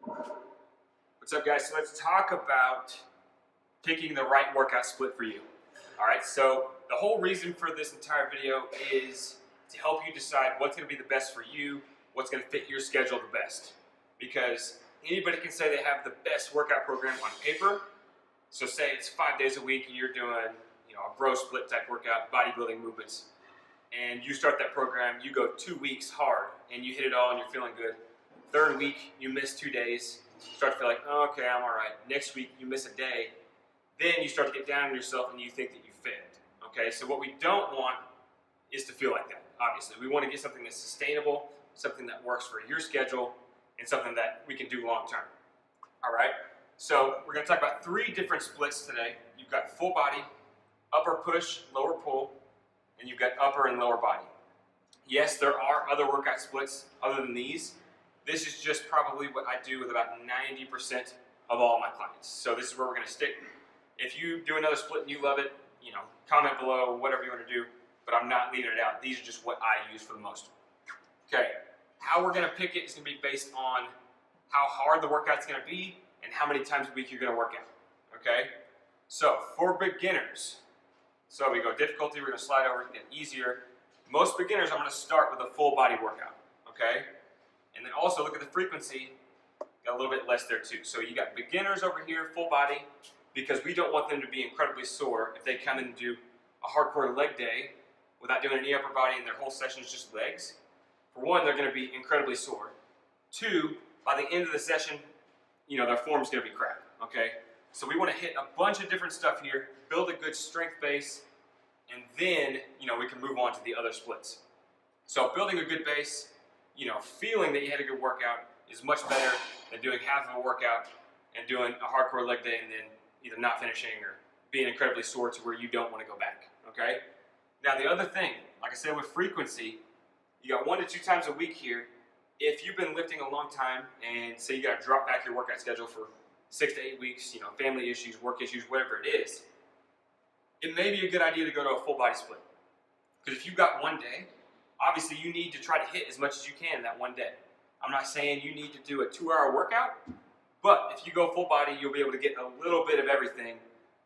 What's up, guys? So let's talk about picking the right workout split for you. All right, so the whole reason for this entire video is to help you decide what's going to be the best for you, what's going to fit your schedule the best. Because anybody can say they have the best workout program on paper. So say it's 5 days a week and you're doing, a bro split type workout, bodybuilding movements, and you start that program, you go 2 weeks hard and you hit it all and you're feeling good. Third week, you miss 2 days, start to feel like, oh, okay, I'm all right. Next week, you miss a day. Then you start to get down on yourself and you think that you failed. Okay, so what we don't want is to feel like that, obviously. We want to get something that's sustainable, something that works for your schedule, and something that we can do long term. All right, so we're going to talk about 3 different splits today. You've got full body, upper push, lower pull, and you've got upper and lower body. Yes, there are other workout splits other than these. This is just probably what I do with about 90% of all my clients. So this is where we're going to stick. If you do another split and you love it, comment below, whatever you want to do, but I'm not leaving it out. These are just what I use for the most. Okay, how we're going to pick it is going to be based on how hard the workout's going to be and how many times a week you're going to work out. Okay, so for beginners, so we go difficulty, we're going to slide over and get easier. Most beginners, I'm going to start with a full body workout. Okay, and then also look at the frequency, got a little bit less there too. So you got beginners over here, full body, because we don't want them to be incredibly sore if they come in and do a hardcore leg day without doing any upper body and their whole session is just legs. For one, they're going to be incredibly sore. 2, by the end of the session, their form's going to be crap, okay? So we want to hit a bunch of different stuff here, build a good strength base, and then, we can move on to the other splits. So building a good base, feeling that you had a good workout is much better than doing half of a workout and doing a hardcore leg day and then either not finishing or being incredibly sore to where you don't want to go back, okay? Now the other thing, like I said with frequency, you got 1 to 2 times a week here. If you've been lifting a long time and say you got to drop back your workout schedule for 6 to 8 weeks, family issues, work issues, whatever it is, it may be a good idea to go to a full body split. Because if you've got 1 day, obviously you need to try to hit as much as you can that 1 day. I'm not saying you need to do a 2-hour workout, but if you go full body, you'll be able to get a little bit of everything.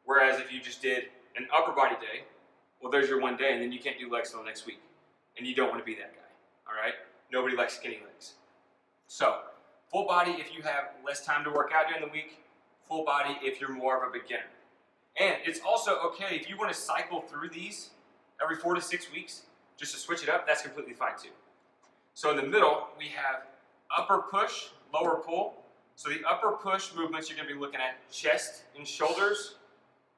Whereas if you just did an upper body day, well, there's your 1 day, and then you can't do legs till next week. And you don't want to be that guy, all right? Nobody likes skinny legs. So full body if you have less time to work out during the week, full body if you're more of a beginner. And it's also okay if you want to cycle through these every 4 to 6 weeks, just to switch it up, that's completely fine too. So in the middle, we have upper push, lower pull. So the upper push movements, you're going to be looking at chest and shoulders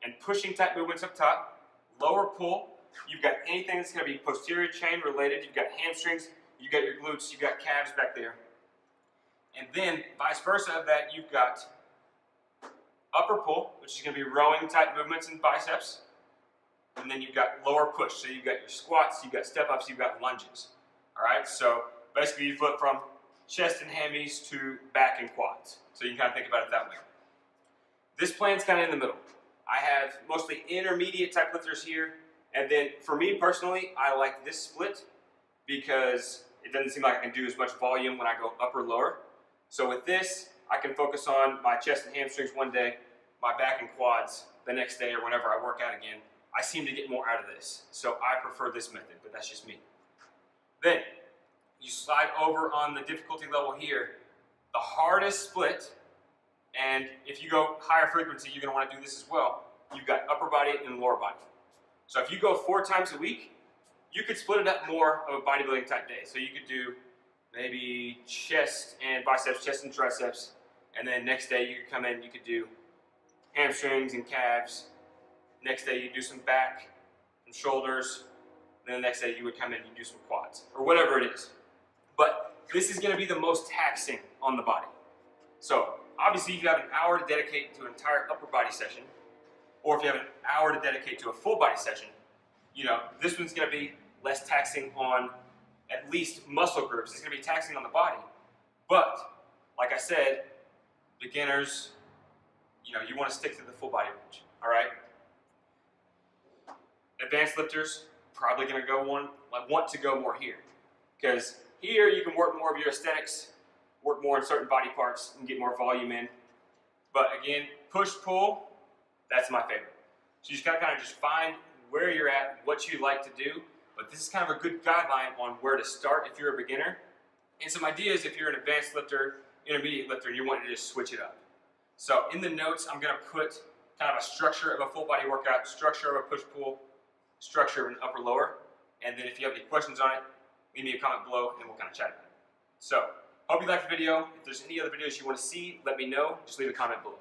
and pushing type movements up top. Lower pull, you've got anything that's going to be posterior chain related. You've got hamstrings, you've got your glutes, you've got calves back there. And then vice versa of that, you've got upper pull, which is going to be rowing type movements and biceps. And then you've got lower push. So you've got your squats, you've got step-ups, you've got lunges. All right, so basically you flip from chest and hammies to back and quads. So you can kind of think about it that way. This plan's kind of in the middle. I have mostly intermediate type lifters here. And then for me personally, I like this split because it doesn't seem like I can do as much volume when I go upper lower. So with this, I can focus on my chest and hamstrings 1 day, my back and quads the next day or whenever I work out again. I seem to get more out of this. So I prefer this method, but that's just me. Then you slide over on the difficulty level here, the hardest split, and if you go higher frequency, you're going to want to do this as well. You've got upper body and lower body. So if you go 4 times a week, you could split it up more of a bodybuilding type day. So you could do maybe chest and biceps, chest and triceps, and then next day you could come in, you could do hamstrings and calves. Next day you do some back and shoulders. Then the next day you would come in and you do some quads, or whatever it is. But this is going to be the most taxing on the body. So obviously if you have an hour to dedicate to an entire upper body session, or if you have an hour to dedicate to a full body session, this one's going to be less taxing on at least muscle groups. It's going to be taxing on the body. But like I said, beginners, you want to stick to the full body range, all right? Advanced lifters, probably going to want to go more here. Because here you can work more of your aesthetics, work more on certain body parts and get more volume in. But again, push-pull, that's my favorite. So you just gotta kind of just find where you're at, what you like to do, but this is kind of a good guideline on where to start if you're a beginner, and some ideas if you're an advanced lifter, intermediate lifter, and you want to just switch it up. So in the notes, I'm gonna put kind of a structure of a full body workout, structure of a push-pull, structure of an upper-lower, and then if you have any questions on it, leave me a comment below and we'll kind of chat about it. So, hope you liked the video. If there's any other videos you want to see, let me know. Just leave a comment below.